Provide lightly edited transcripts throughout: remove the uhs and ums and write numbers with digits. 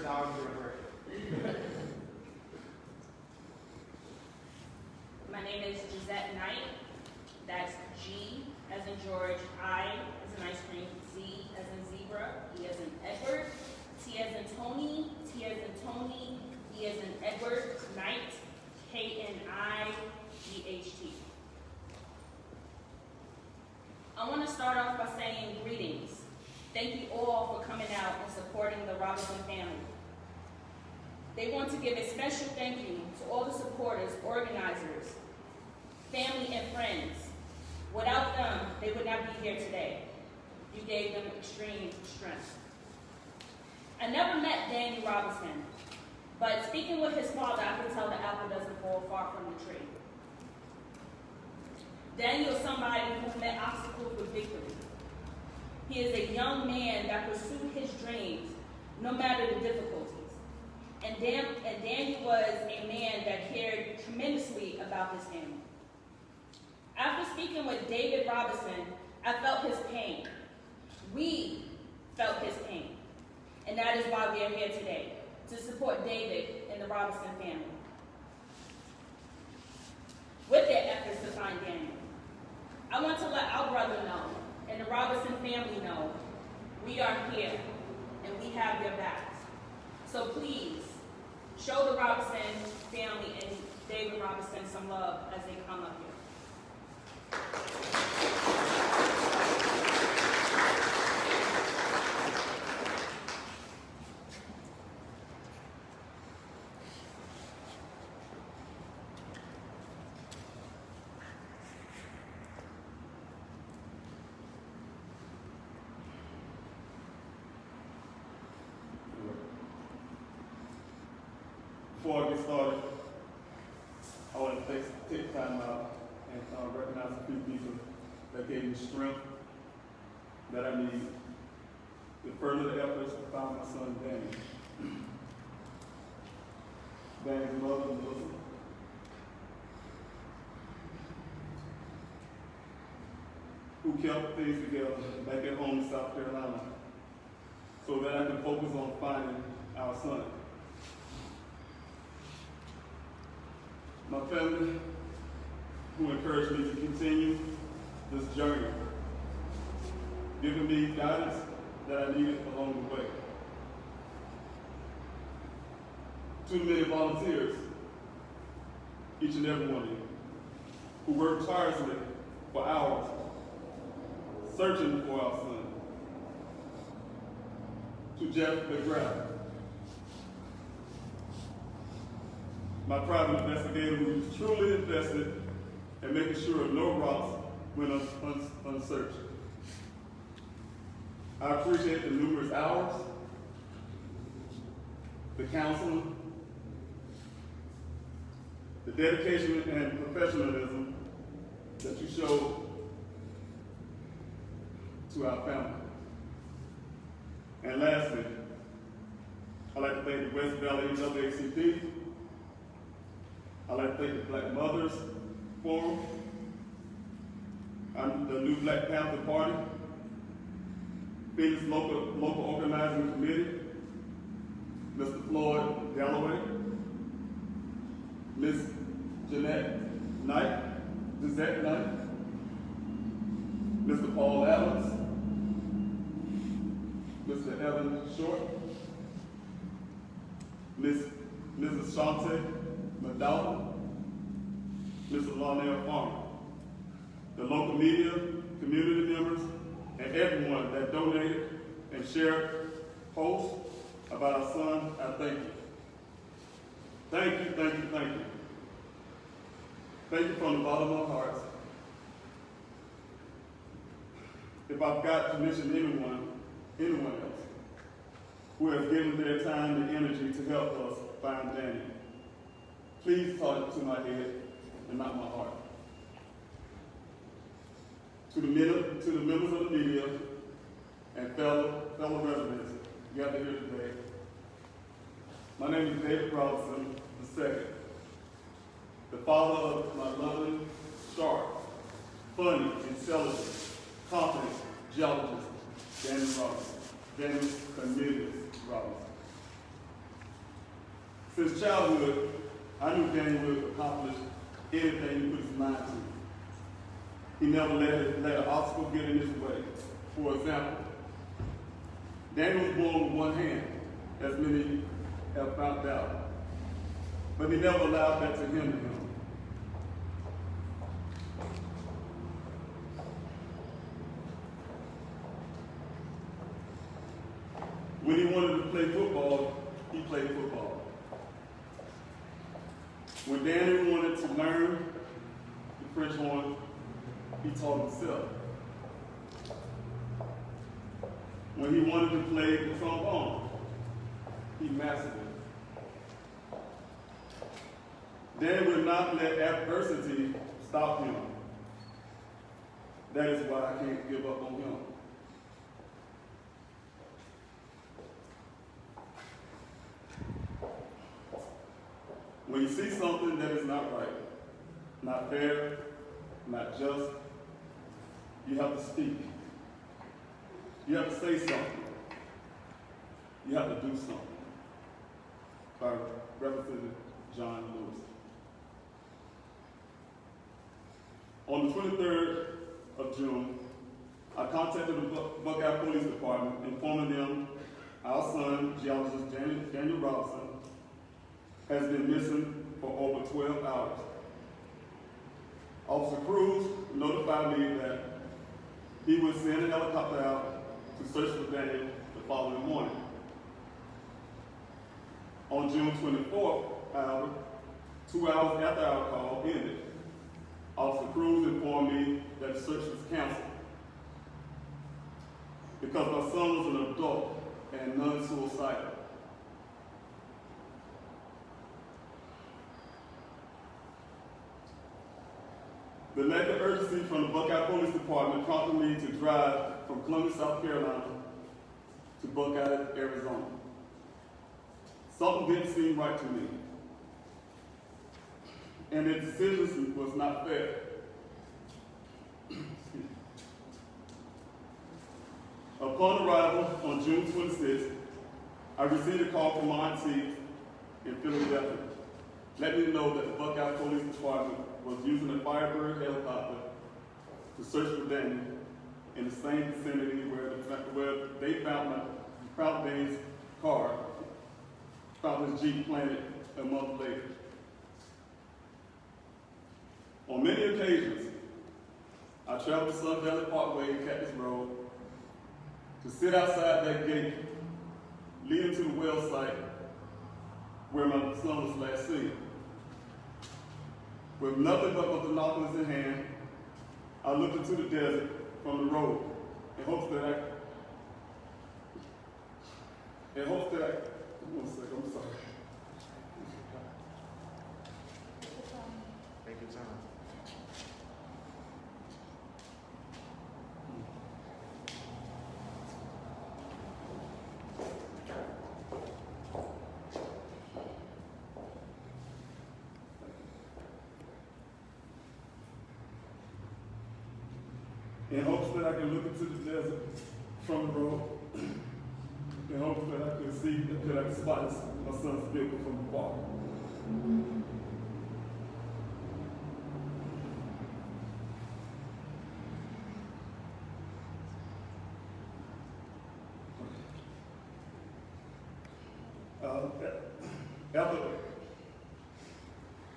now I'm doing great. My name is Gisette Knight. That's G as in George, I as in ice cream, Z as in zebra, E as in Edward, T as in Tony, T as in Tony, E as in Edward, Knight, K-N-I-G-H-T. I want to start off by saying greetings. Thank you all for coming out and supporting the Robinson family. They want to give a special thank you to all the supporters, organizers, family, and friends. Without them, they would not be here today. You gave them extreme strength. I never met Daniel Robinson, but speaking with his father, I could tell the apple doesn't fall far from the tree. Daniel is somebody who met obstacles with victory. He is a young man that pursued his dreams, no matter the difficulties. And Daniel was a man that cared tremendously about his family. After speaking with David Robinson, I felt his pain. We felt his pain. And that is why we are here today, to support David and the Robinson family with their efforts to find Daniel. I want to let our brother know and the Robinson family know we are here and we have their backs. So please, show the Robinson family and David Robinson some love as they come up here. Before I get started, I want to take time out and recognize a few people that gave me strength that I need to further the efforts to find my son, Danny. Danny's mother, Melissa. Who kept things together back at home in South Carolina so that I can focus on finding our son. My family, who encouraged me to continue this journey, giving me guidance that I needed along the way. Too many volunteers, each and every one of you, who worked tirelessly for hours, searching for our son. To Jeff McGrath, my private investigator who is truly invested in making sure no rocks went unsearched. I appreciate the numerous hours, the counseling, the dedication and professionalism that you showed to our family. And lastly, I'd like to thank the West Valley NAACP. I'd like to thank the Black Mothers Forum, and the new Black Panther Party, Phoenix Local Organizing Committee, Mr. Floyd Galloway, Ms. Gisette Knight, Mr. Paul Adams, Mr. Evan Short, Mrs. Shante McDowell, Mr. Lonnell Farmer, the local media, community members, and everyone that donated and shared posts about our son, I thank you. Thank you, thank you, thank you. Thank you from the bottom of our hearts. If I've got to mention anyone else who has given their time and energy to help us find Daniel, please talk to my head and not my heart. To the members of the media and fellow residents gathered here today, my name is David Robinson II, the father of my loving, sharp, funny, intelligent, confident geologist, Daniel Robinson, Daniel Cornelius Robinson. Since childhood, I knew Daniel would accomplish anything he put his mind to. He never let an obstacle get in his way. For example, Daniel was born with one hand, as many have found out, but he never allowed that to hinder him. When he wanted to play football, he played football. When Daniel wanted to learn the French horn, he taught himself. When he wanted to play the trombone, he mastered it. Daniel would not let adversity stop him. That is why I can't give up on him. When you see something that is not right, not fair, not just, you have to speak. You have to say something. You have to do something. By Representative John Lewis. On the 23rd of June, I contacted the Buckeye Police Department, informing them our son, Geologist Daniel Robinson, has been missing for over 12 hours. Officer Cruz notified me that he would send a helicopter out to search for Daniel the following morning. On June 24th, however, 2 hours after our call ended, Officer Cruz informed me that the search was canceled because my son was an adult and non-suicidal. The lack of urgency from the Buckeye Police Department prompted me to drive from Columbus, South Carolina to Buckeye, Arizona. Something didn't seem right to me, and the decision was not fair. Upon arrival on June 26th, I received a call from my auntie in Philadelphia, letting me know that the Buckeye Police Department was using a Firebird helicopter to search for Daniel in the same vicinity where they found Dane's car, found his Jeep planted a month later. On many occasions, I traveled to Sun Valley Parkway and Cactus Road to sit outside that gate leading to the well site where my son was last seen. With nothing but binoculars in hand, I looked into the desert from the road in hopes that one second, I'm sorry. Take your time. In hopes that I could look into the desert from the road, in hopes that I could see, that I could spot my son's vehicle from afar.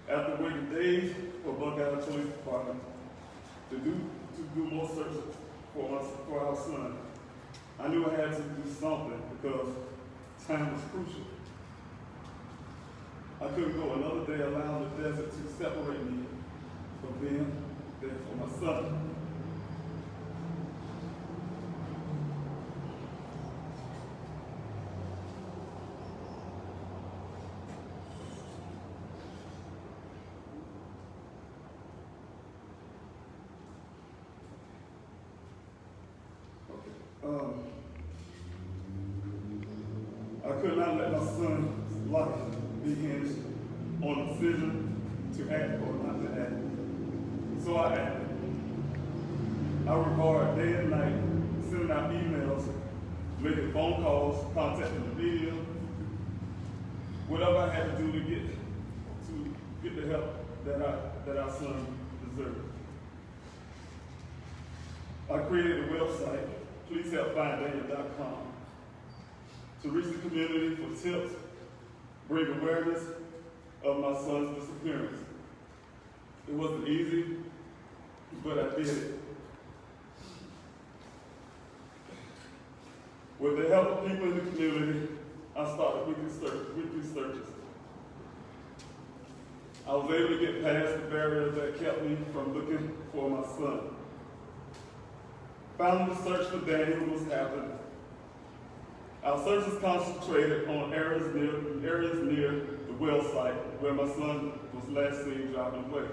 After waiting days for Buckeye Police Department to do more searches for our son, I knew I had to do something because time was crucial. I couldn't go another day allowing the desert to separate me from being there for my son. I could not let my son's life be hinged on a decision to act or not to act. So I acted. I worked hard day and night, sending out emails, making phone calls, contacting the media, whatever I had to do to get the help that our son deserved. I created a website, pleasehelpfinddaniel.com, to reach the community for tips, bring awareness of my son's disappearance. It wasn't easy, but I did it. With the help of people in the community, I started weekly searches. I was able to get past the barriers that kept me from looking for my son. Finally, the search for Daniel was happening. Our searches concentrated on areas near the well site where my son was last seen driving away.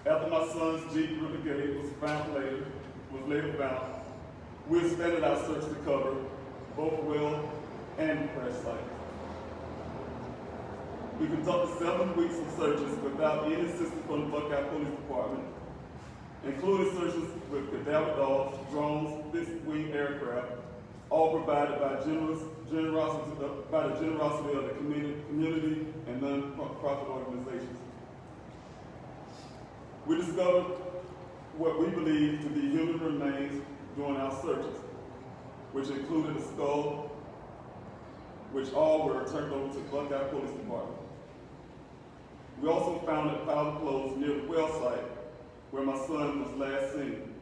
After my son's Jeep Renegade was later found, we expanded our search to cover both well and crash sites. We conducted 7 weeks of searches without any assistance from the Buckeye Police Department, including searches with cadaver dogs, drones, fixed-wing aircraft, all provided by the generosity of the community and non-profit organizations. We discovered what we believed to be human remains during our searches, which included a skull, which all were turned over to Buckeye Police Department. We also found a pile of clothes near the well site where my son was last seen.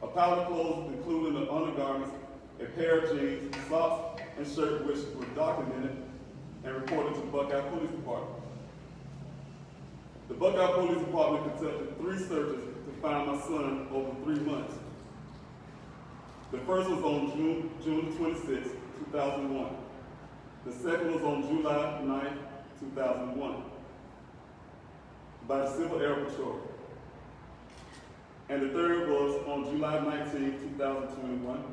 A pile of clothes including the undergarments, a pair of jeans, socks, and shirt which were documented and reported to the Buckeye Police Department. The Buckeye Police Department conducted 3 searches to find my son over 3 months. The first was on June 26, 2001. The second was on July 9, 2001, by the Civil Air Patrol. And the third was on July 19, 2021,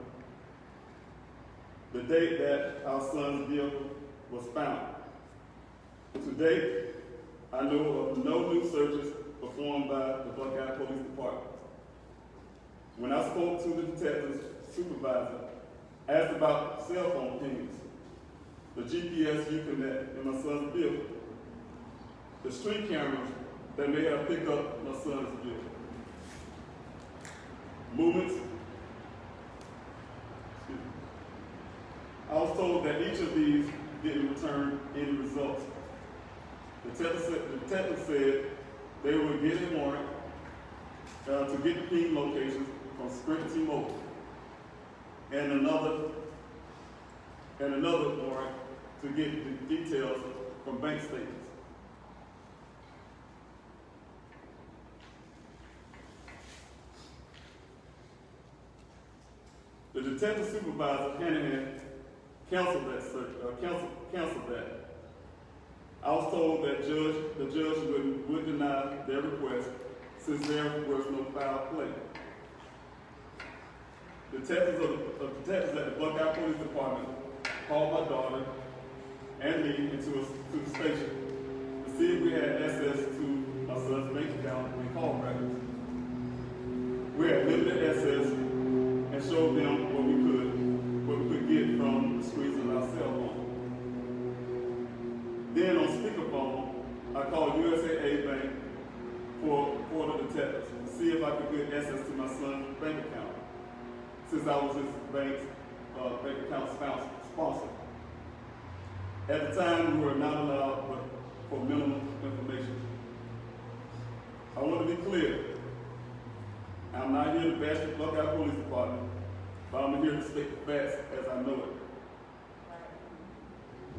the date that our son's vehicle was found. To date, I know of no new searches performed by the Buckeye Police Department. When I spoke to the detective's supervisor, asked about cell phone pings, the GPS Uconnect in my son's vehicle, the street cameras that may have picked up my son's vehicle, movements. I was told that each of these didn't return any results. The detective said they would get a warrant to get the ping locations from Sprint T-Mobile, and another warrant to get the details from bank statements. The detective supervisor, Hanahan, canceled that. I was told that the judge would deny their request since there was no foul play. Detectives at the Buckeye Police Department called my daughter and me into the station to see if we had access to my son's bank account and call records. We had limited access and showed them what we could get from the screens of our cell phone. Then on speakerphone, I called USAA Bank for the detectives to see if I could get access to my son's bank account, since I was his bank account sponsor. At the time, we were not allowed but for minimum information. I want to be clear. I'm not here to bash the Buckeye Police Department, but I'm here to state the facts as I know it.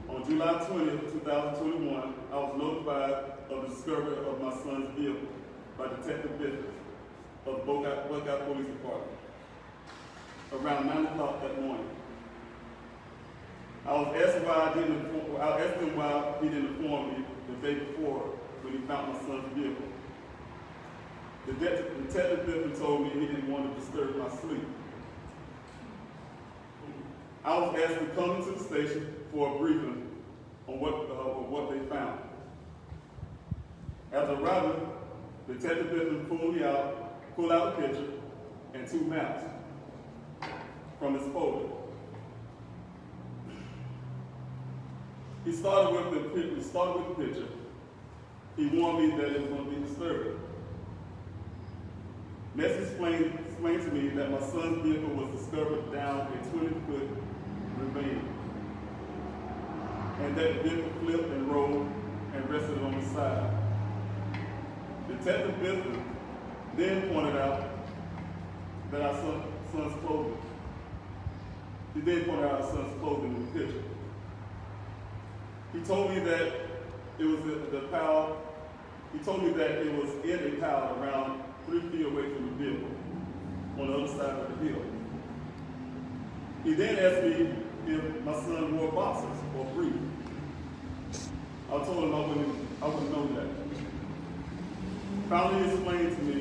On July 20th, 2021, I was notified of the discovery of my son's vehicle by Detective Bifford of the Buckeye Police Department around 9 o'clock that morning. I was asked why he didn't inform me the day before when he found my son's vehicle. Detective Bifford told me he didn't want to disturb my sleep. I was asked to come into the station for a briefing on what they found. After arriving, Detective Bifford pulled out a picture and 2 maps from his folder. He started with the picture. He warned me that it was going to be disturbing. Next, explained to me that my son's vehicle was discovered down a 20-foot ravine, and that the vehicle flipped and rolled and rested on the side. Detective Biffin then pointed out that our son's clothing. He then pointed out our son's clothing in the picture. He told me that it was the pile. He told me that it was in a pile around 3 feet away from the vehicle, on the other side of the hill. He then asked me if my son wore boxers or brief. I told him I wouldn't know that. Finally, he explained to me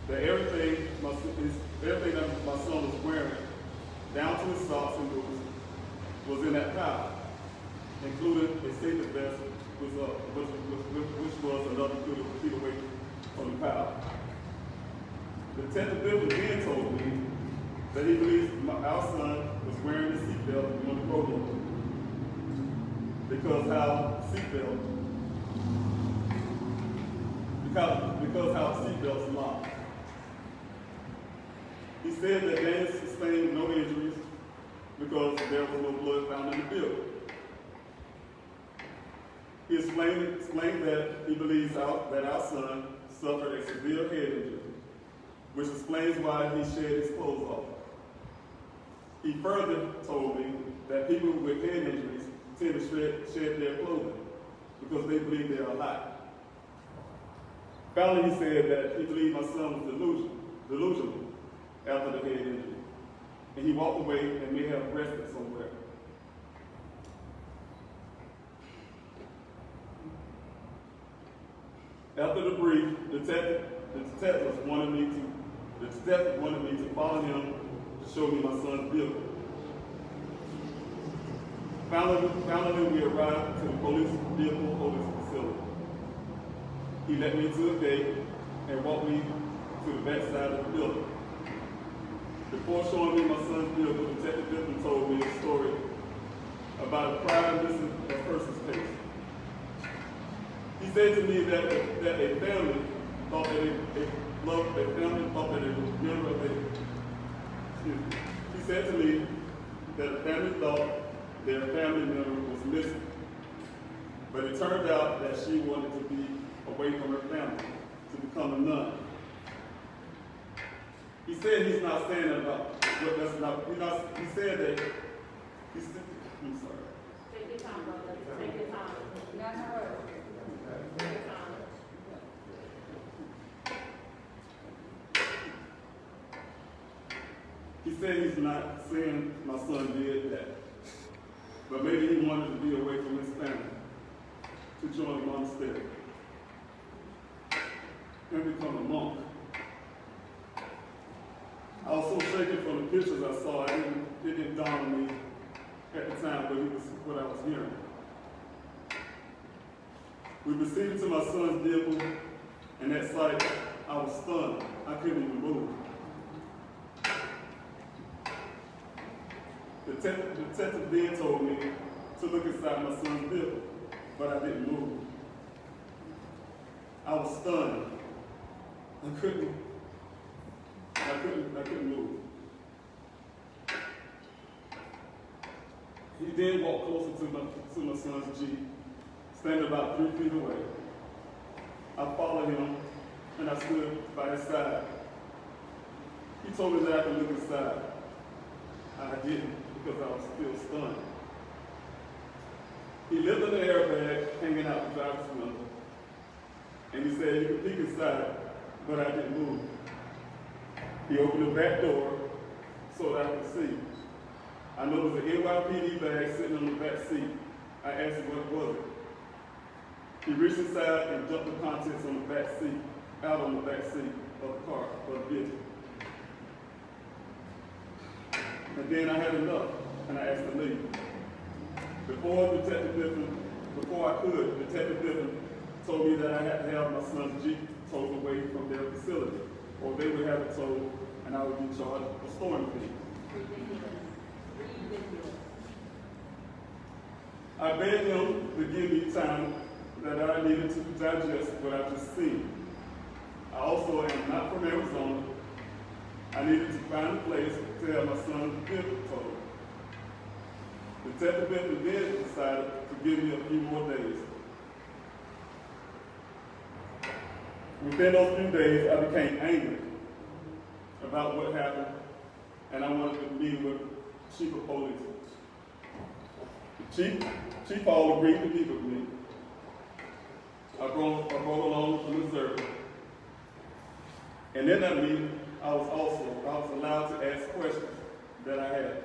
that everything that my son was wearing, down to his socks and boots, was in that pile, including a safety vest, which was another feet away from the pile. Detective Biffin then told me that he believes our son was wearing the seatbelt on the road because how seatbelts lock. He said that Daniel sustained no injuries because there was no blood found in the vehicle. He explained that he believes that our son suffered a severe head injury, which explains why he shed his clothes off. He further told me that people with head injuries tend to shed their clothing because they believe they are hot. Finally, he said that he believed my son was delusional after the head injury, and he walked away and may have rested somewhere. After the brief, the detective wanted me to follow him to show me my son's vehicle. Finally, we arrived to the police vehicle holding facility. He led me to a gate and walked me to the back side of the building. Before showing me my son's vehicle, Detective Biffin told me a story about a prior missing persons case. He said to me that a family thought that He said to me that a family thought their family member was missing, but it turned out that she wanted to be away from her family to become a nun. He said he's not saying about what that's not. He said that. I'm sorry. Take your time, brother. Take your time. Not her. Take your time. He said he's not saying my son did that, but maybe he wanted to be away from his family to join the monastery and become a monk. I was so shaken from the pictures I saw, it didn't dawn on me at the time what I was hearing. We proceeded to my son's vehicle, and at sight, I was stunned. I couldn't even move. The detective then told me to look inside my son's vehicle, but I didn't move. I was stunned. I couldn't move. He then walked closer to my son's Jeep, standing about 3 feet away. I followed him, and I stood by his side. He told me that I could look inside. I didn't, because I was still stunned. He lifted an airbag hanging out the driver's window, and he said, "You can peek inside," but I didn't move. He opened the back door so that I could see. I noticed an NYPD bag sitting on the back seat. I asked him what was it. He reached inside and dumped the contents on the back seat, out on the back seat of the car, or the vehicle. And then I had enough, and I asked to leave. Before I could, Detective Biffin told me that I had to have my son's Jeep towed away from their facility, or they would have it towed, and I would be charged a storing fee. I begged him to give me time that I needed to digest what I just seen. I also am not from Arizona. I needed to find a place to have my son's vehicle towed. Detective Bentley then decided to give me a few more days. Within those few days, I became angry about what happened, and I wanted to meet with Chief of Police. Chief all agreed to meet with me. I brought along to Missouri. And in that meeting, I was allowed to ask questions that I had.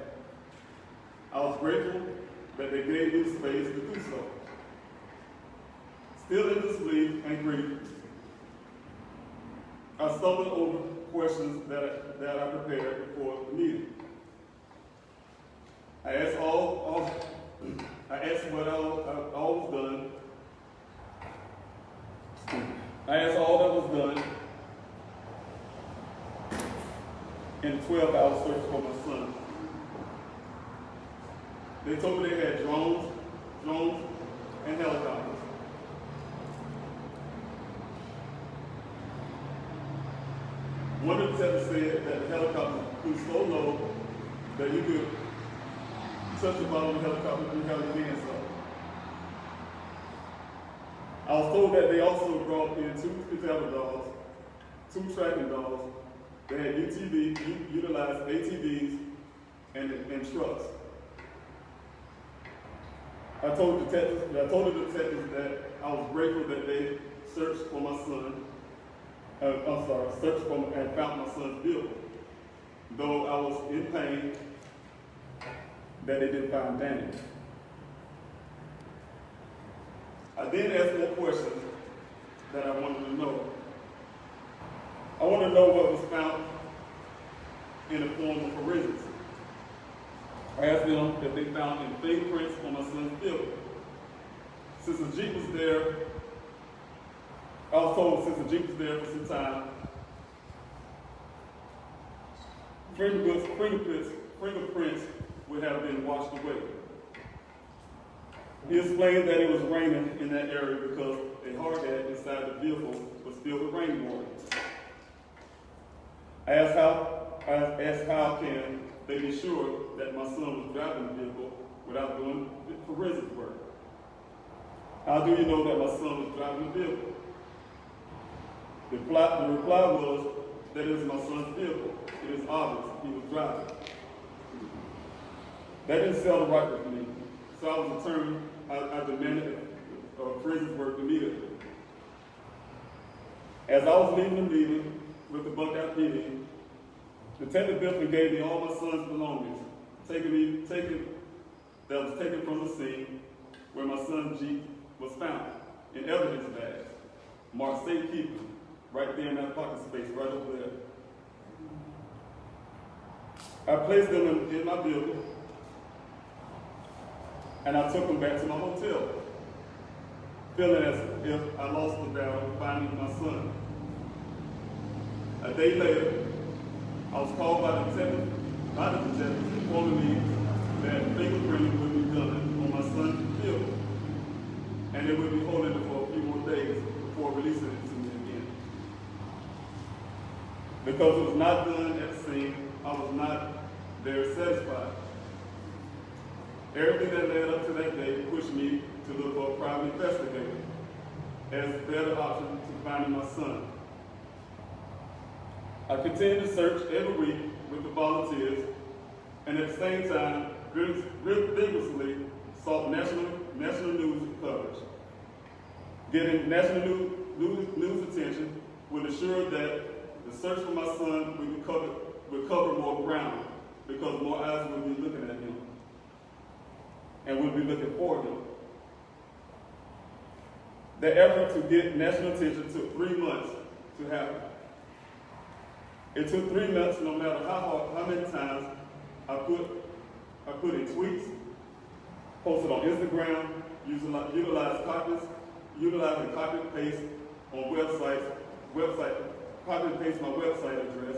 I was grateful that they gave me the space to do so. Still in disbelief and grief, I stumbled over questions that I prepared before the meeting. I asked what all was done. I asked all that was done in 12-hour search for my son. They told me they had drones, and helicopters. One of the detectives said that the helicopter flew so low that you could touch the bottom of the helicopter and have your hands up. I was told that they also brought in 2 cadaver dogs, 2 tracking dogs. They had utilized ATVs and trucks. I told the detectives that I was grateful that they searched for my son. Searched for and found my son's vehicle. Though I was in pain that they didn't find damage. I then asked more questions that I wanted to know. I wanted to know what was found in the form of forensics. I asked them if they found any fingerprints on my son's vehicle. Since the Jeep was there, I was told since the Jeep was there for some time, fingerprints would have been washed away. He explained that it was raining in that area because a hard hat inside the vehicle was filled with rainwater. I asked how can they be sure that my son was driving the vehicle without doing forensic work? How do you know that my son was driving the vehicle? The reply was that it was my son's vehicle. It is obvious he was driving. That didn't settle right with me, so I was determined. I demanded forensic work immediately. As I was leaving the meeting with the Buckeye PD, Detective Bentley gave me all my son's belongings, that was taken from the scene where my son's Jeep was found, in evidence bags, marked safekeeping, right there in that pocket space, right over there. I placed them in my vehicle, and I took them back to my hotel, feeling as if I lost the battle finding my son. A day later, I was called by the detective informing me that fingerprinting would be done on my son's vehicle, and they would be holding it for a few more days before releasing it to me again. Because it was not done at the scene, I was not very satisfied. Everything that led up to that day pushed me to look for a private investigator as a better option to finding my son. I continued to search every week with the volunteers, and at the same time, vigorously sought national news coverage. Getting national news attention would assure that the search for my son would cover more ground because more eyes would be looking at him and would be looking for him. The effort to get national attention took 3 months to happen. It took 3 months, no matter how many times I put in tweets, posted on Instagram, utilizing copy and paste on copy and paste my website address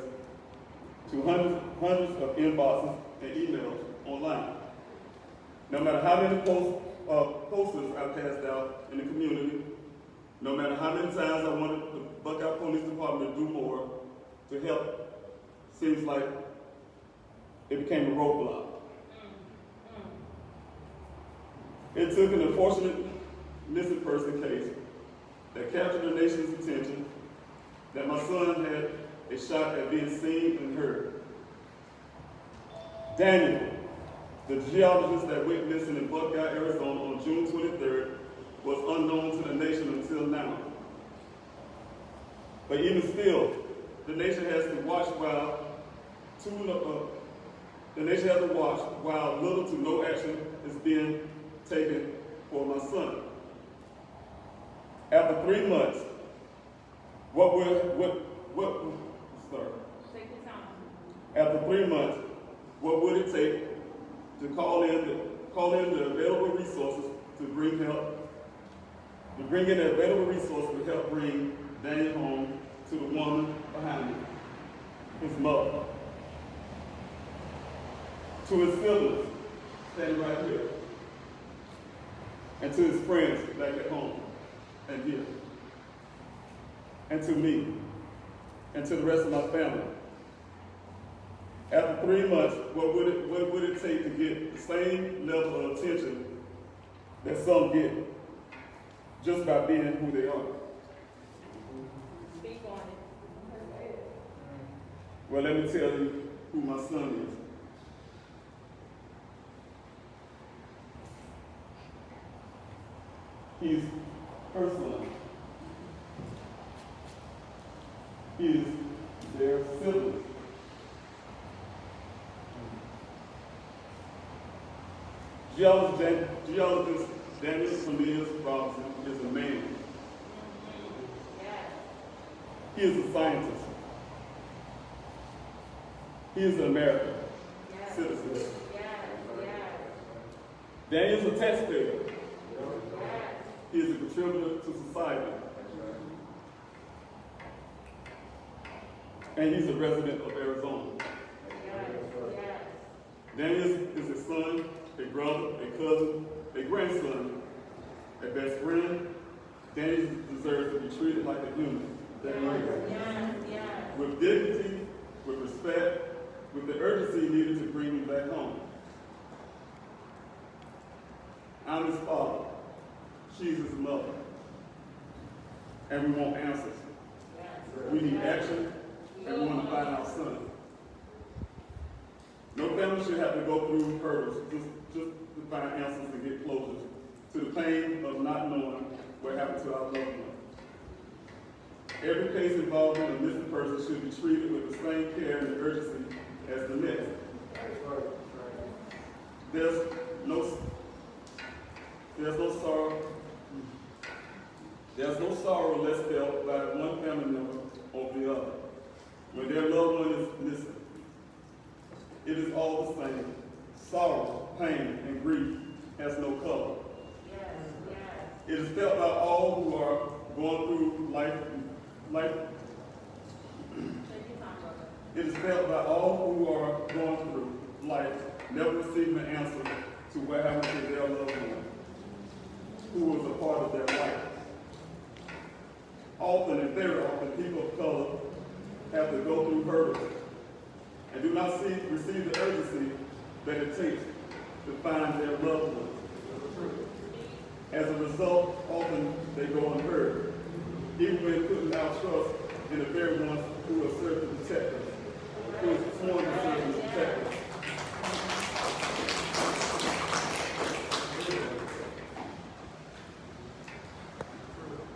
to hundreds of inboxes and emails online. No matter how many posts posters I passed out in the community. No matter how many times I wanted the Buckeye Police Department to do more to help, seems like it became a roadblock. It took an unfortunate missing person case that captured the nation's attention, that my son had a shot at being seen and heard. Daniel, the geologist that went missing in Buckeye, Arizona on June 23rd, was unknown to the nation until now. But even still, the nation has to watch while little to no action is being taken for my son. After 3 months, After 3 months, what would it take to call in the available resources to bring in the available resources to help bring Daniel home to the woman behind him, his mother, to his siblings standing right here, and to his friends back at home and here, and to me, and to the rest of my family. After 3 months, what would it take to get the same level of attention that some get just by being who they are? Speak on it. Well, let me tell you who my son is. He's her son. He is their sibling. Geologist Daniel Robinson is a man. He is a scientist. He is an American citizen. Daniel is a taxpayer. He is a contributor to society. And he's a resident of Arizona. Daniel is a son, a brother, a cousin, a grandson, a best friend. Daniel deserves to be treated like a human. With dignity, with respect, with the urgency needed to bring him back home. I'm his father. She's his mother. And we want answers. We need action, and we want to find our son. No family should have to go through hurdles just to find answers and get closure to the pain of not knowing what happened to our loved one. Every case involving a missing person should be treated with the same care and urgency as the next. There's no sorrow less felt by one family member over the other when their loved one is missing. It is all the same. Sorrow, pain, and grief has no color. It is felt by all who are going through life. It is felt by all who are going through life, never receiving an answer to what happened to their loved one, who was a part of their life. Often, and very often, people of color have to go through hurdles and do not receive the urgency that it takes to find their loved ones. As a result, often they go unheard, even when putting our trust in the very ones who have served to protect us, who have sworn to serve to protect us.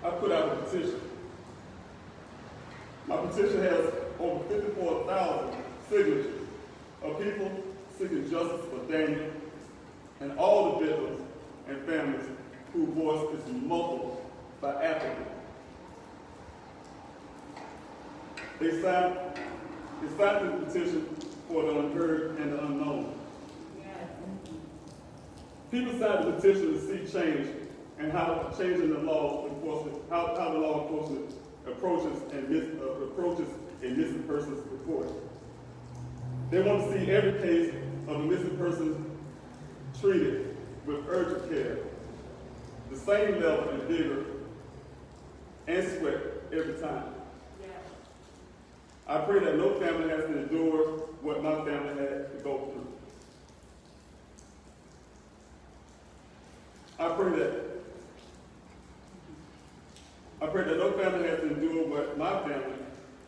I put out a petition. My petition has over 54,000 signatures of people seeking justice for Daniel and all the victims and families whose voice is muffled by apathy. They signed the petition for the unheard and the unknown. People signed the petition to see change and how changing the law enforcement, how the law enforcement approaches a missing person's report. They want to see every case of a missing person treated with urgent care same level and vigor and sweat every time. I pray that no family has to endure what my family had to go through. I pray that no family has to endure what my family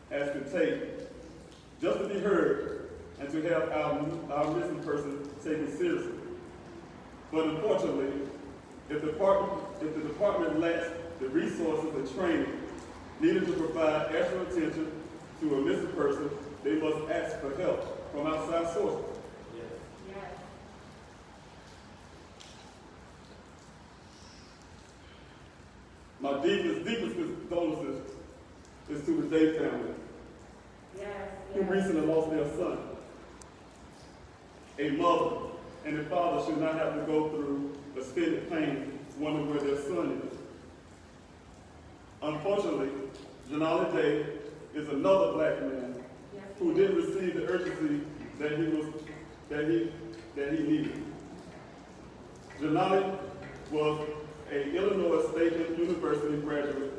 has to take just to be heard and to have our missing person taken seriously. But unfortunately, if the department lacks the resources and training needed to provide extra attention to a missing person, they must ask for help from outside sources. My deepest condolences is to the Day family, who recently lost their son. A mother and a father should not have to go through extended pain wondering where their son is. Unfortunately, Janali Day is another black man who didn't receive the urgency that he needed. Janali was an Illinois State University graduate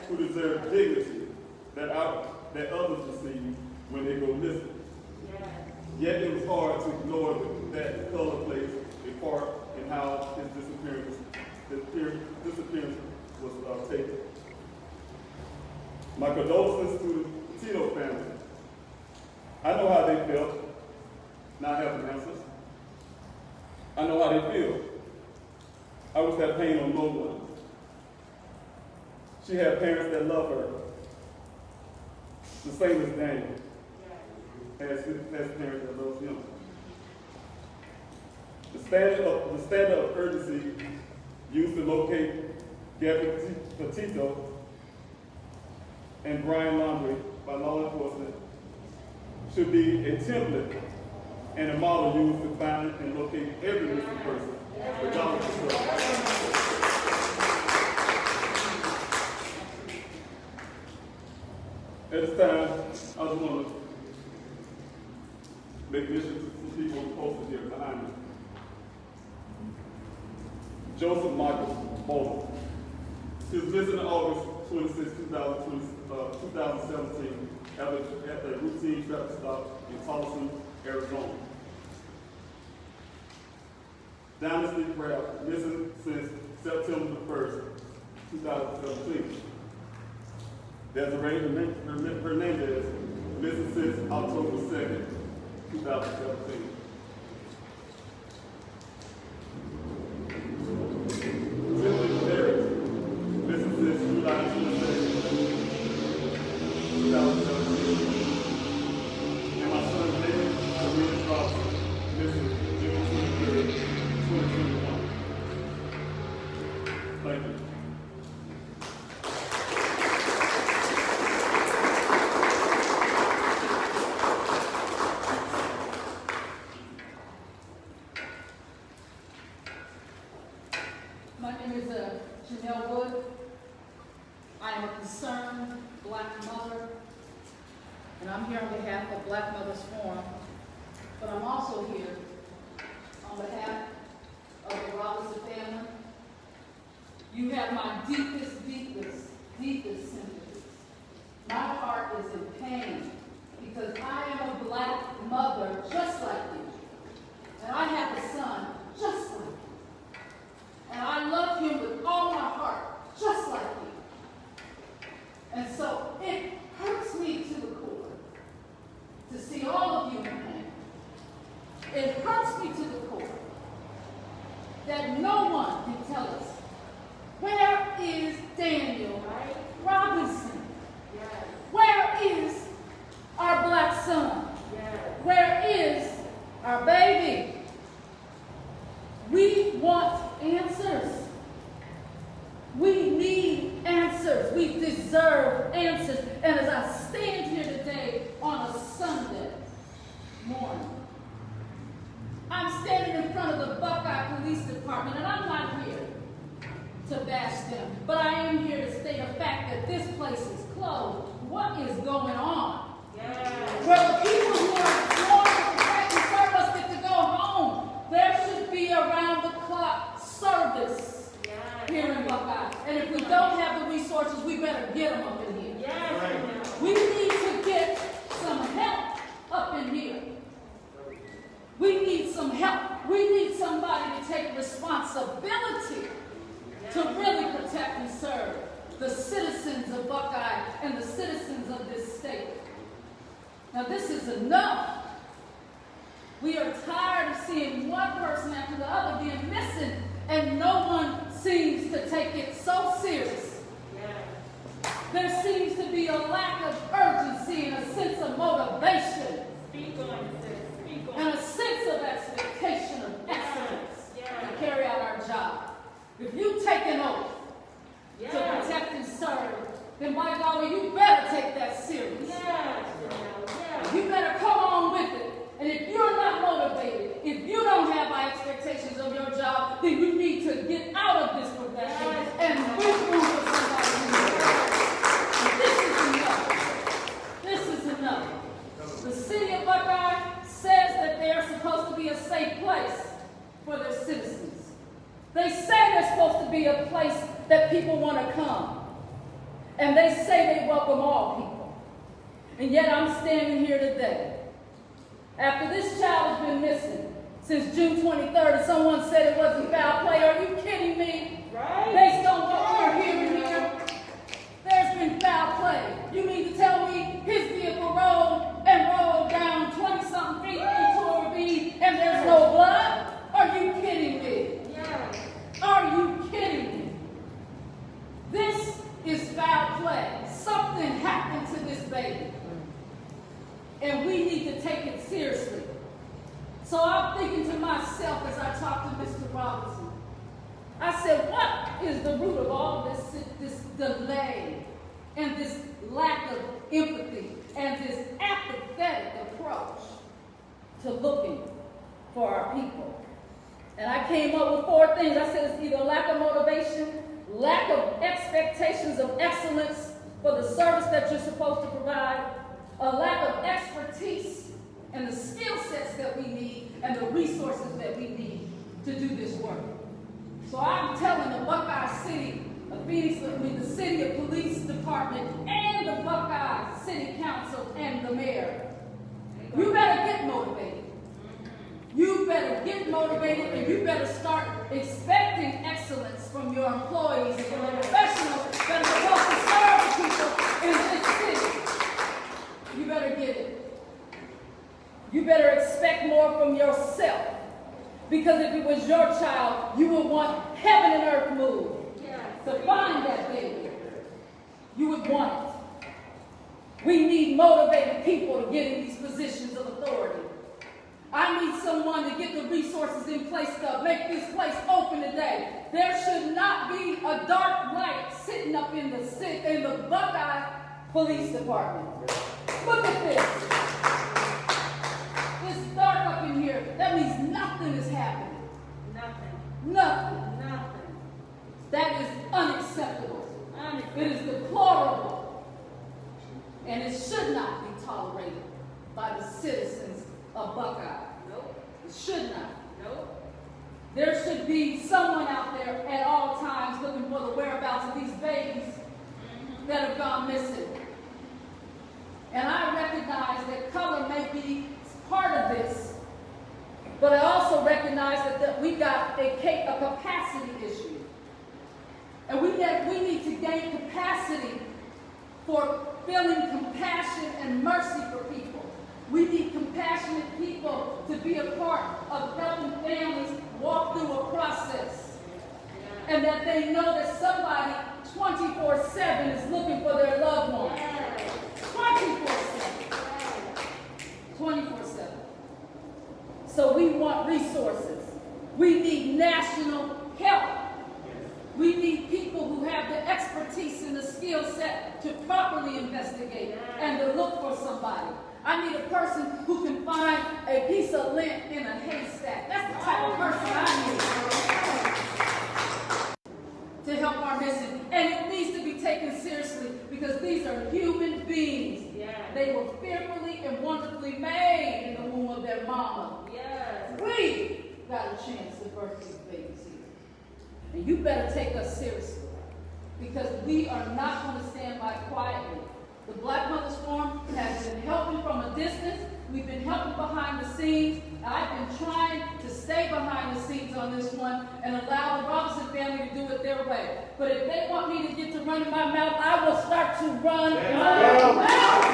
who deserved dignity that others receive when they go missing. Yet it was hard to ignore that color plays a part in how his disappearance was taken. My condolences to the Tito family. I know how they felt not having answers. I know how they feel. I wish that pain on no one. She had parents that love her, the same as Daniel has parents that love him. The standard of urgency used to locate Gabby Petito and Brian Laundrie by law enforcement should be a template and a model used to find and locate every missing person, regardless of sex. At this time, I just want to make mention to some people posted here behind me. Joseph Michael Bowler. He was missing on August 26, 2017 at a routine traffic stop in Tolleson, Arizona. Dynasty Craft, missing since September 1st, 2017. Desiree Hernandez, missing since October 2nd, 2017. Timothy Derrick, missing since July 22nd, 2017. And my son David Williams Robinson, missing June 23rd, 2021. Thank you. Black Mothers Forum, but I'm also here on behalf of the Robinson family. You have my deepest sympathy. My heart is in pain because I am a black mother just like you. And I have a son just like you. And I love him with all my heart, just like you. And so it hurts me to the core to see all of you in pain. It hurts me to the core that no one can tell us, where is Daniel Robinson? Where is our black son? Where is our baby? We want answers. We need answers. We deserve answers. And as I stand here today on a Sunday morning, I'm standing in front of the Buckeye Police Department, and I'm not here to bash them, but I am here to state a fact that this place is closed. What is going on? Where the people who are sworn to protect and serve us get to go home. There should be around-the-clock service here And if we don't have the resources, we better get them up in here. Yes. We need to get some help up in here. We need some help. We need somebody to take responsibility to really protect and serve the citizens of Buckeye and the citizens of this state. Now this is enough. We are tired of seeing one person after the other being missing, and no one seems to take it so serious. There seems to be a lack of urgency and a sense of motivation. Speak on it, sis. Speak on And it. a sense of expectation of excellence to carry out our job. If you take an oath to protect and serve, then by golly, you better take that serious. You better come on with it. And if you're not motivated, if you don't have high expectations of your job, then you need to get out of this profession and move on to somebody new. This is enough. The city of Buckeye says that they are supposed to be a safe place for their citizens. They say they're supposed to be a place that people want to come. And they say they welcome all people. And yet I'm standing here today. After this child has been missing since June 23rd, and someone said it wasn't foul play. Are you kidding me? Right. Based on what we're hearing here, there's been foul play. You mean to tell me his vehicle rolled down 20-something feet into a ravine and there's no blood? Are you kidding me? Are you kidding me? This is foul play. Something happened to this baby. And we need to take it seriously. So I'm thinking to myself as I talk to Mr. Robinson, I said, what is the root of all this delay and this lack of empathy and this apathetic approach to looking for our people? And I came up with 4 things. I said it's either lack of motivation, lack of expectations of excellence for the service that you're supposed to provide, a lack of expertise and the skill sets that we need and the resources that we need to do this work. So I'm telling the Buckeye City of Phoenix, the City of Police Department and the Buckeye City Council and the mayor, you better get motivated. You better get motivated, and you better start expecting excellence from your employees and from the professionals that are supposed to serve the people in this city. You better get it. You better expect more from yourself. Because if it was your child, you would want heaven and earth moved to find that baby. You would want it. We need motivated people to get in these positions of authority. I need someone to get the resources in place to make this place open today. There should not be a dark light sitting up in the Buckeye Police Department. Look at this. It's dark up in here. That means nothing is happening. Nothing. That is unacceptable. It is deplorable. And it should not be tolerated by the citizens of Buckeye. It should not. There should be someone out there at all times looking for the whereabouts of these babies that have gone missing. And I recognize that color may be part of this, but I also recognize that we got a capacity issue. And we need to gain capacity for feeling compassion and mercy for people. We need compassionate people to be a part of helping families walk through a process. And that they know that somebody 24/7 is looking for their loved one. 24/7. So we want resources. We need national help. We need people who have the expertise and the skill set to properly investigate and to look for somebody. I need a person who can find a piece of lint in a haystack. That's the type of person I need to help our mission. And it needs to be taken seriously because these are human beings. They were fearfully and wonderfully made in the womb of their mama. We got a chance to birth these babies here. And you better take us seriously. because we are not going to stand by quietly. The Black Mothers Forum has been helping from a distance. We've been helping behind the scenes. I've been trying to stay behind the scenes on this one and allow the Robinson family to do it their way. But if they want me to get to running my mouth, I will start to run my mouth.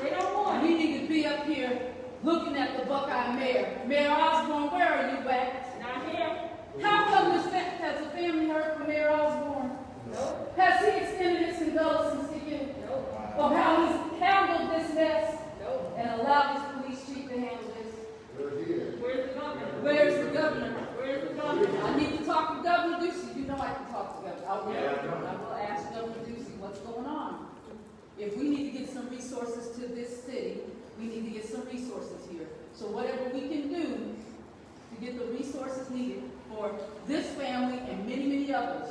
They don't want it. We need to be up here looking at the Buckeye mayor. Mayor Osborne, where are you at? Not here. How come has the family heard from Mayor Osborne? Nope. Has he extended his condolences to you? Nope. Of how he's handled this mess Nope. and allowed his police chief to handle this? Where's the governor? Where's the governor? Where's the governor? I need to talk to Governor Ducey. You know I can talk to Governor. I will ask Governor Ducey what's going on. If we need to get some resources to this city, we need to get some resources here. So whatever we can do to get the resources needed for this family and many, many others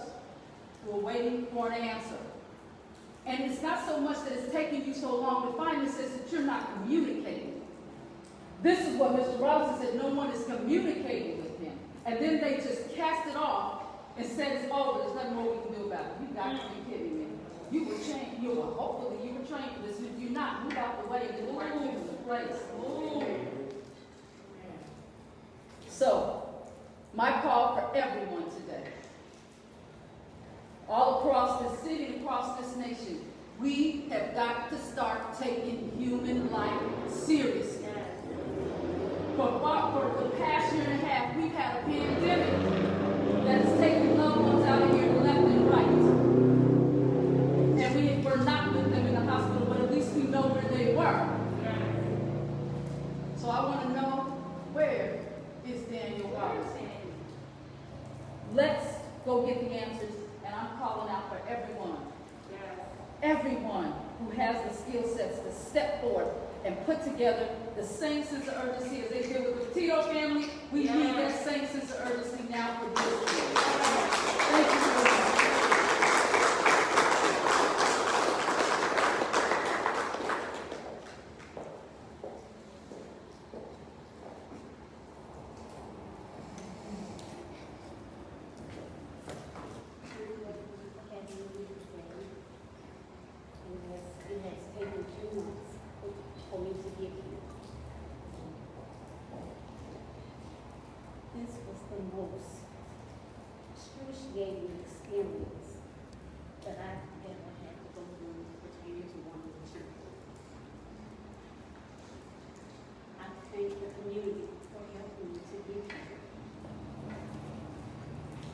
who are waiting for an answer. And it's not so much that it's taking you so long to find this, it's that you're not communicating. This is what Mr. Robinson said, no one is communicating with him. And then they just cast it off and said it's over, there's nothing more we can do about it. You got to be kidding me. You were trained, hopefully you were trained for this. If you're not, move out the way and get the right people in place. So, my call for everyone today, all across this city and across this nation, we have got to start taking human life seriously. For the past year and a half, we've had a pandemic that's taken loved ones out of here left and right. And we're not with them in the hospital, but at least we know where they were. So I want to know, where is Daniel Robinson? Let's go get the answers, and I'm calling out for everyone. Everyone who has the skill sets to step forth and put together the same sense of urgency as they did with the Petito family. We need that same sense of urgency now for this year. Thank you very much. It has taken 2 months for me to get here. This was the most excruciating experience that I've ever had to go through pertaining to one of the children. I thank the community for helping me to get here.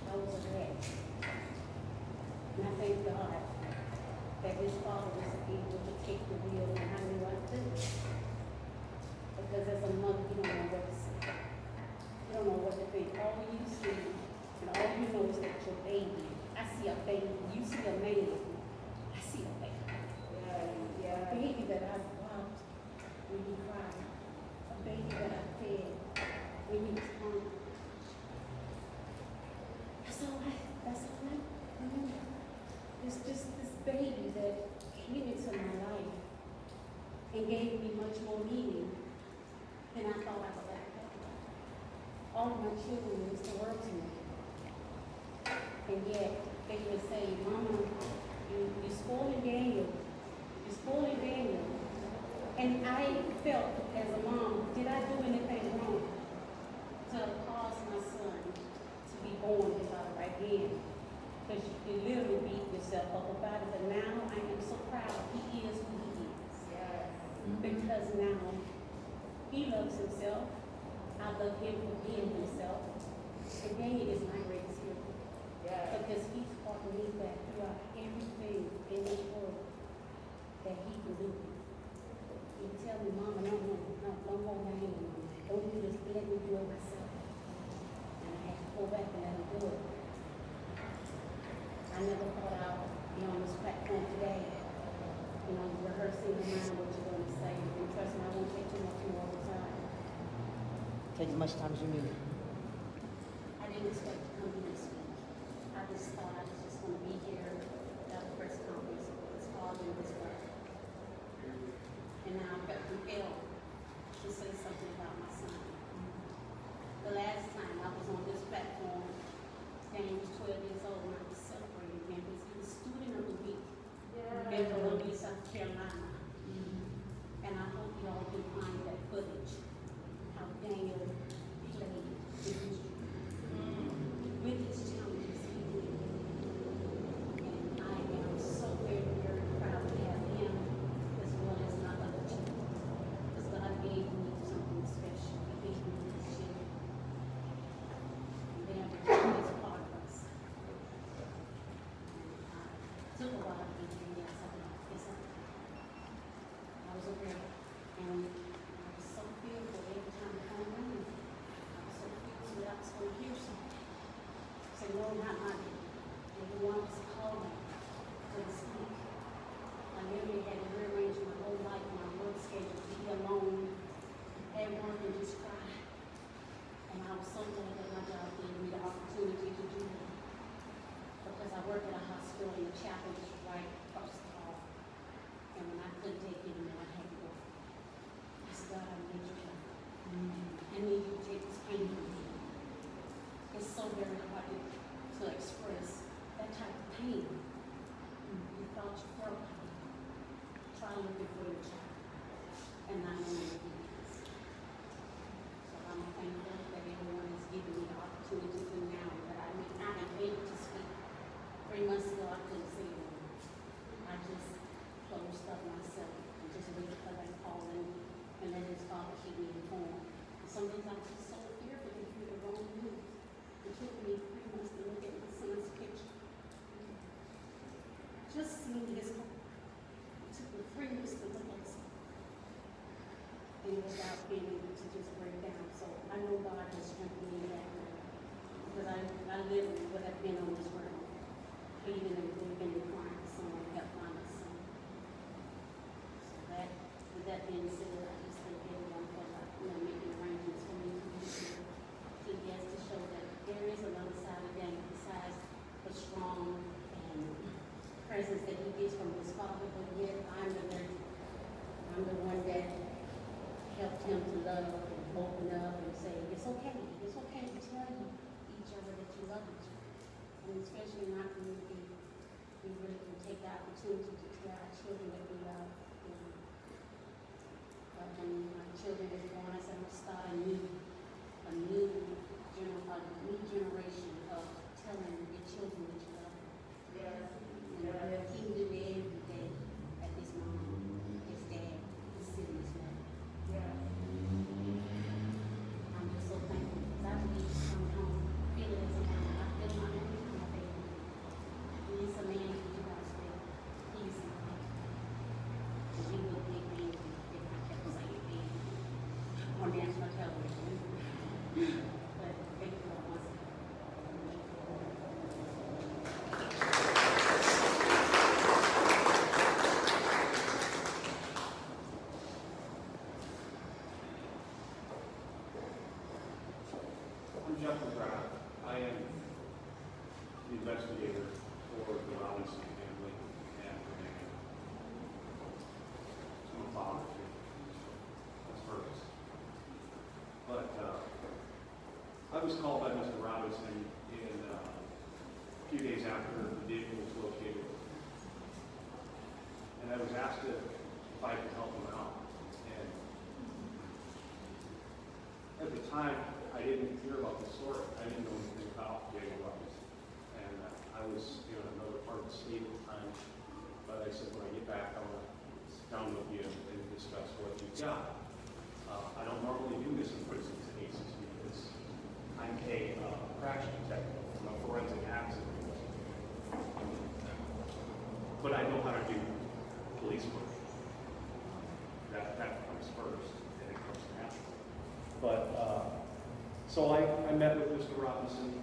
I was a wreck. And I thank God that his father was able to take the wheel and I knew I could. Because as a mother, you don't know what to say. You don't know what to think. All you see and all you know is that your baby. I see a baby. You see a man. I see a baby. A baby that I rocked when he cried. A baby that I fed when he was hungry. That's all I remember. It's just this baby that came into my life and gave me much more meaning than I thought I would have. All of my children means the world to me. And yet, they would say, Mama, you're spoiling Daniel. You're spoiling Daniel. And I felt, as a mom, did I do anything wrong to cause my son to be born without a right hand? Because you literally beat yourself up about it. But now I am so proud he is who he is. Because now he loves himself. I love him for being himself. And Daniel is my greatest hero. Because he taught me that throughout everything in this world that he can do. He would tell me, Mama, no, don't hold my hand, Mama. Don't do this. Let me do it myself. And I had to pull back and let him do it. I never thought I'd be on this platform today, rehearsing in mind what you're going to say. And trust me, I won't take too much more of the time. Take as much time as you need. I didn't expect to come here this week. I just thought I was just going to be here at the press conference with his father and his brother. And now I felt compelled to say something about my son. The last time I was on this platform, from Houston. Said, no, not my baby. They want us to call me, couldn't speak. I literally had to rearrange my whole life, my work schedule, to be alone at work and just cry. And I was so glad that my job gave me the opportunity to do that. Because I work at a hospital and the chapel is right across the hall. And when I couldn't take it anymore, I had to go. I said, God, I need you. I need you to take this pain from me. It's so very hard to express that type of pain. You thought you felt pain. Try looking for your child and not knowing what it is. So I'm thankful that everyone has given me the opportunity to now that I am able to speak. 3 months ago, I couldn't say it. I just closed up myself and just waited for that call and let his father keep me informed. Sometimes I was just so fearful to hear the wrong news. It took me 3 months to look at my son's picture. Just seeing his home. It took me 3 months to look at something. And without being able to just break down. So I know God has strengthened me in that way. Because I literally would have been on this ground, pleading and begging and crying for someone to help find my son. So that, with that being said, I just thank everyone for making arrangements for me to be here. To yes, to show that there is another side of them besides the strong and presence that he gets from his father, but yet I'm the nurse. I'm the one that helped him to love and open up and say, it's okay to tell each other that you love each other. And especially in our community, we really can take the opportunity to tell our children that we love them. But when my children are born, I said, I'm going to start a new generation of telling your children that you love them. Yes. And he knew every day at his mom, his dad, his siblings met. Yes. I'm just so thankful because I believe coming home, feeling as if I feel my own, my baby. He's a man who do God's will. He's a man. And he would be me if I kept saying baby on national television. But thank you all once again. I'm Jeff McGrath. I am the investigator for the Robinson family and for me. So I'm a father too. That's first. But I was called by Mr. Robinson in a few days after the vehicle was located. And I was asked if I could help him out. And at the time, I didn't hear about the story. I didn't know anything about Daniel Robinson. And I was in another part of the state at the time. But I said, when I get back, I want to sit down with you and discuss what you've got. I don't normally do this in prison cases because I'm a crash detective. I'm a forensic accident. But I know how to do police work. That comes first, and it comes natural. But so I met with Mr. Robinson,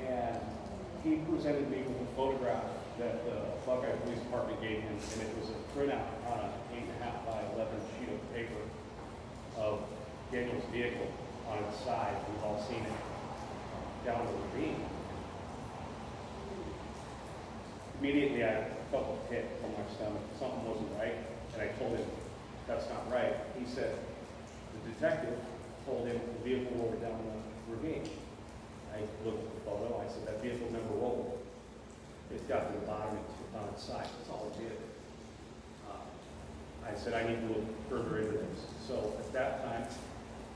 and he presented me with a photograph that the Buckeye Police Department gave him, and it was a printout on an 8.5 by 11 sheet of paper of Daniel's vehicle on its side. We've all seen it down the ravine. Immediately, I felt a pit from my stomach. Something wasn't right, and I told him, that's not right. He said, the detective told him the vehicle rolled down the ravine. I looked at the photo. I said, that vehicle never rolled. It got to the bottom on its side. That's all it did. I said, I need to look further into this. So at that time,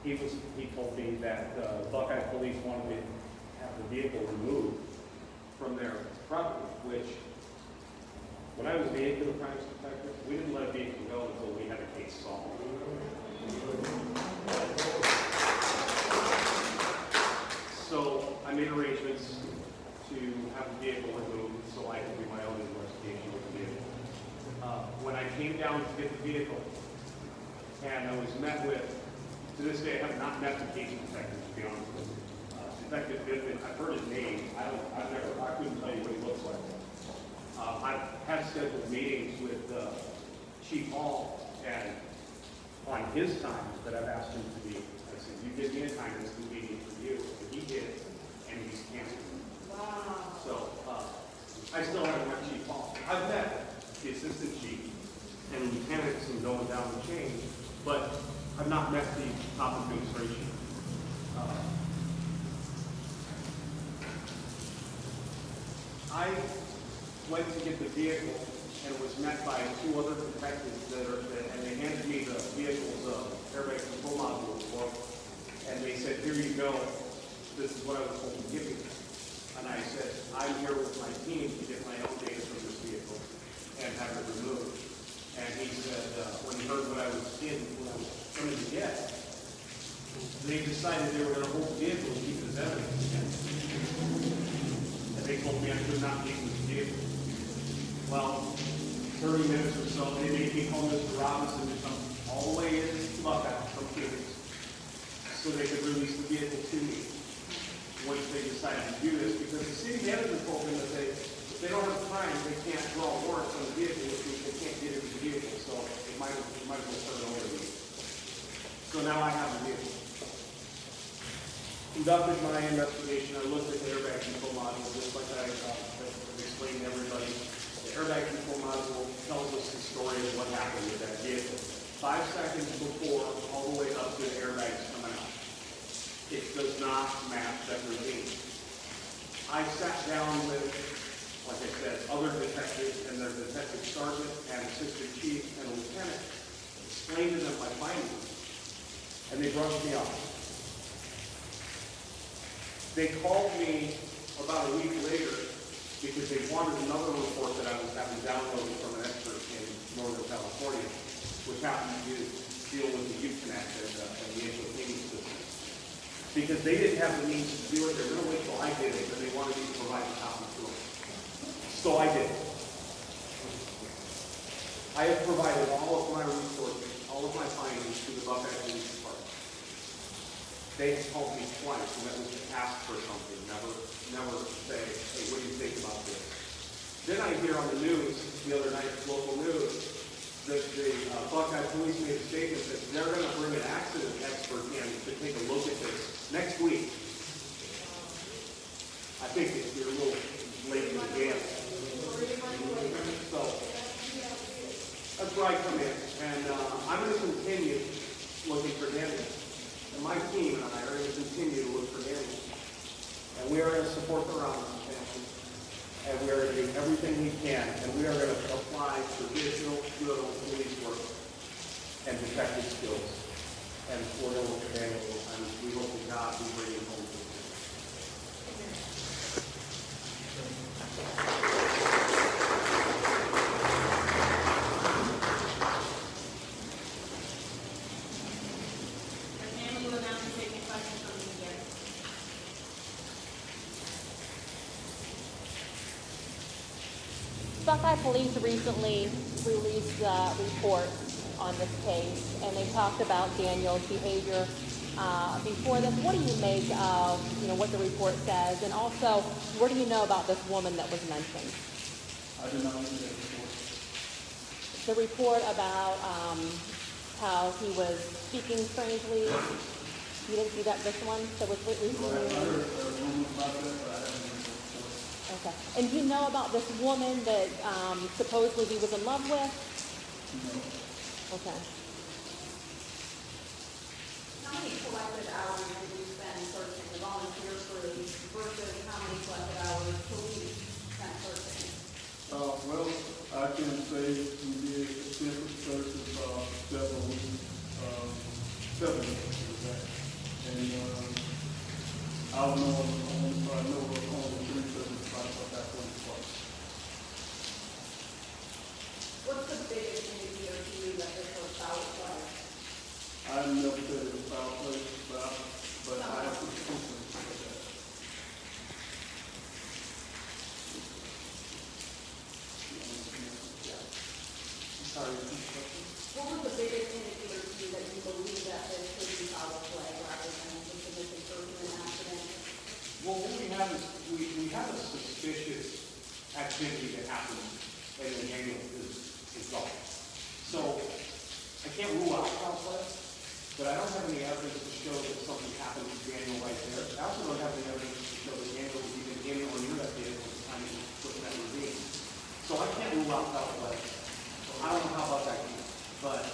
he told me that Buckeye Police wanted to have the vehicle removed from their property, which, when I was the vehicular crimes detective, we didn't let a vehicle go until we had a case solved. So I made arrangements to have the vehicle removed so I could do my own investigation with the vehicle. When I came down to get the vehicle, and I was met with, to this day I have not met the case detective, to be honest with you, to Detective Bittman, I've heard his name. I couldn't tell you what he looks like. I've had scheduled meetings with Chief Hall, and on his time that I've asked him to be, I said, you give me a time that's convenient for you. And he did it, and he's canceled. Wow. So, I still haven't met Chief Hall. I've met the assistant chief and lieutenants and going down the chain, but I've not met the top administration. I went to get the vehicle and was met by two other detectives and they handed me the vehicle's airbag control module report, and they said, here you go, this is what I was supposed to give you. And I said, I'm here with my team to get my own data from this vehicle and have it removed. And he said, when he heard what I was going to get, they decided they were going to hold the vehicle and keep it as evidence. And they told me I could not leave this vehicle. Well, 30 minutes or so, they made me call Mr. Robinson to come all the way in to Buckeye from Phoenix so they could release the vehicle to me. Once they decided to do this, because the city manager told them that if they don't have time, they can't draw warrants on the vehicle, which means they can't get into the vehicle, so it might as well turn it over to me. So now I have the vehicle. Conducted my investigation. I looked at the airbag control module, just like I explained to everybody. The airbag control module tells us the story of what happened with that vehicle. 5 seconds before, all the way up to the airbags coming out. It does not match that routine. I sat down with, like I said, other detectives and their detective sergeant and assistant chief and a lieutenant, explained to them my findings, and they brushed me off. They called me about a week later because they wanted another report that I was having downloaded from an expert in Northern California, which happened to deal with the Uconnect and the HOP system. Because they didn't have the means to do it, they were going to wait till I did it, and they wanted me to provide a copy to them. So I did. I have provided all of my resources, all of my findings to the Buckeye Police Department. They called me twice, and that was to ask for something, never say, hey, what do you think about this? Then I hear on the news, the other night, local news, that the Buckeye Police made a statement that they're going to bring an accident expert in to take a look at this next week. I think you're a little late in the game. So that's where I come in, and I'm going to continue looking for Daniel. And my team and I are going to continue to look for Daniel. And we are going to support the Robinson family. And we are going to do everything we can. And we are going to apply traditional, good old police work and detective skills. And we're going to look for Daniel. And we hope to God we bring him home to us. Buckeye Police recently released a report on this case, and they talked about Daniel's behavior before this. What do you make of, what the report says, and also, what do you know about this woman that was mentioned? I did not see that report. The report about how he was speaking strangely. You didn't see that, this one? That was recently. I heard rumors about that, but I haven't read the report. Okay. And do you know about this woman that supposedly he was in love with? No. Okay. How many collected hours did you spend searching the volunteer crews versus how many collected hours police spent searching? Well, I can say we did extensive searches several weeks, and I know of only 3 searches by the Buckeye Police Department. What's the biggest indicator to you that this was foul play? I never said it was foul play, but I have to prove that. we have a suspicious activity that happened and then Daniel is gone. So I can't rule out foul play, but I don't have any evidence to show that something happened to Daniel right there. I also don't have any evidence to show that Daniel was even in or near that vehicle at the time he was put in that ravine. So I can't rule out foul play. So I don't know how about that, but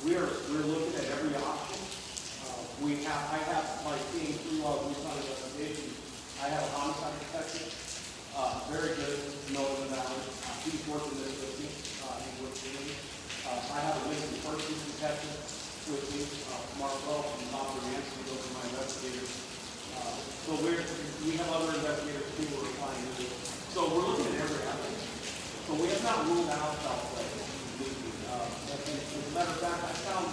we're looking at every option. I have my team through our routine investigation. I have a homicide detective, very good, known about it. He's working this with me. He works with me. I have a missing persons detective with me, Mark Welch and Dr. Nancy, those are my investigators. So we have other investigators too who are applying to this. So we're looking at every avenue. So we have not ruled out foul play. As a matter of fact, I found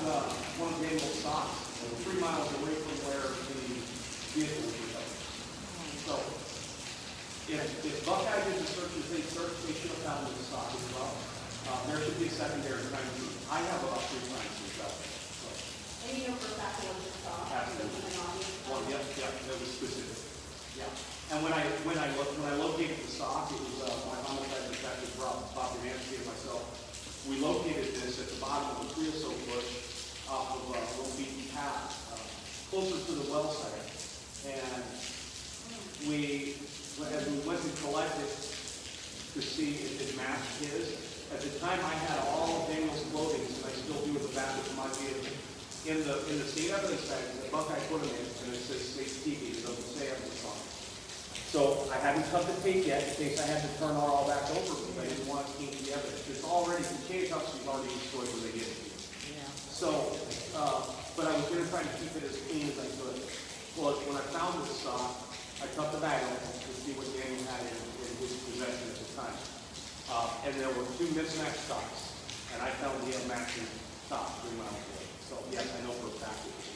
one of Daniel's socks 3 miles away from where the vehicle was recovered. So if Buckeye did the searches they searched, they should have found the sock as well. There should be a secondary crime scene. I have about 3 crimes to go. And you know for a fact it was just thought. Absolutely. Well, yeah, that was specific. Yeah. And when I located the sock, it was my homicide detective, Dr. Nancy, and myself. We located this at the bottom of a creosote bush off of Little Beaten Path, closer to the well site. And as we went to collect it to see if it matched his, at the time I had all of Daniel's clothing, and I still do in the back of my vehicle. In the state evidence package that Buckeye put in it, and it says state TV, it doesn't say evidence on it. So I hadn't cut the tape yet in case I had to turn it all back over because I didn't want to change the evidence. It's already, the case officer's already destroyed when they get it here. Yeah. So, but I was going to try to keep it as clean as I could. Well, when I found this sock, I cut the bag open to see what Daniel had in his possession at the time. And there were 2 mismatched socks, and I found he had matching socks 3 miles away. So yes, I know for a fact it was.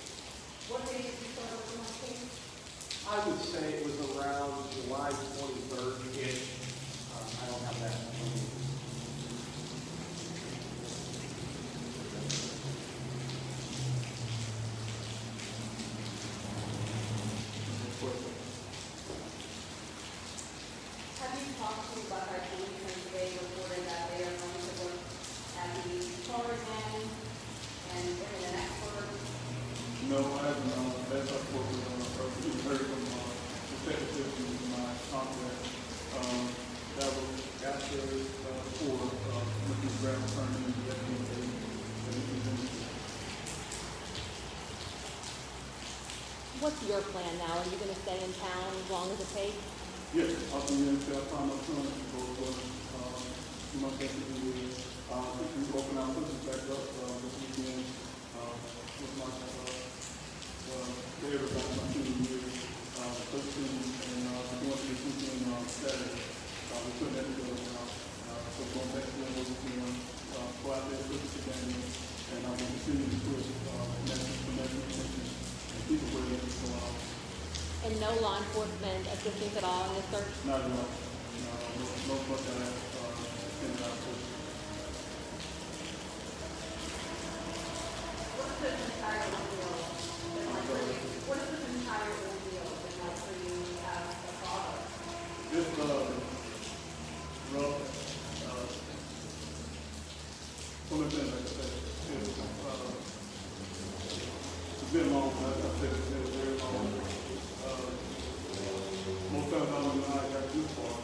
What day did you start working on the case? I would say it was around July 23rd-ish. I don't have that. Have you talked to Buckeye Police since they reported that they are going to look at the car again and bring in an expert? No, I haven't. That's our focus on we heard from detective in my contact. That was after Mrs. Brown turned in the FDA. What's your plan now? Are you going to stay in town as long as it takes? Yes, I'll be in until I find my son to go to my second year. We open our prisons back up this weekend with my day about my 2 years, 13, and going to this weekend Saturday. We're putting that together now. So going back to the weekend, go out there, put it together, and I will continue to push national attention and people where they can go out. And no law enforcement assistance at all in this search? Not at all. No Buckeye send out push. What is this entire ordeal been like for you? What is this entire ordeal been like for you as a father? Just rough. One of the things like I said, it's been long. Like I said, it's been very long. Most times I don't know how I got this far.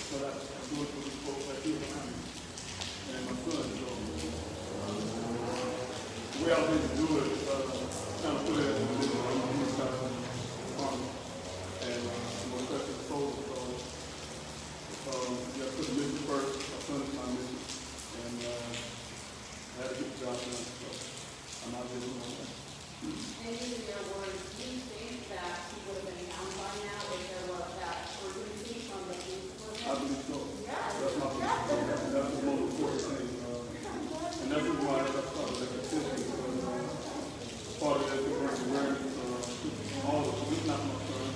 But I do it for the folks like you behind me and my son. So the way I was able to do it, kind of put it in the and more questions posed. So yeah, put the mission first. My son is my mission, and I had to get the job done. So I'm not doing that. And using your words, do you think that he would have been found by now if there was that urgency from the police department? I believe so. Yeah. That's my belief. That's the most important thing. And that's why I started that petition. Part of that to bring awareness to all of us. It's not my son.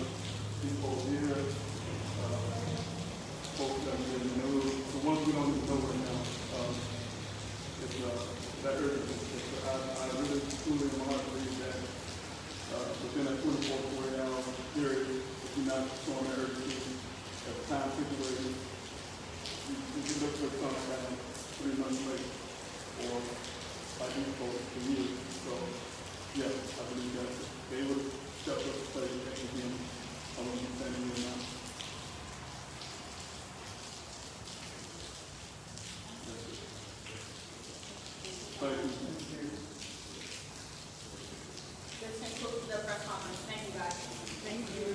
People here, folks that are in the news. The ones we don't even know right now. It's that urgency. I really truly in my heart believe that within that 24 to 48 hours, not showing the urgency at the time situation. You can look for something around 3 months late, or like you folks for years. So, yes, I believe that they would step up to play again. I want to be standing here now. That's it. Thank you. This concludes the press conference. Thank you, guys. Thank you.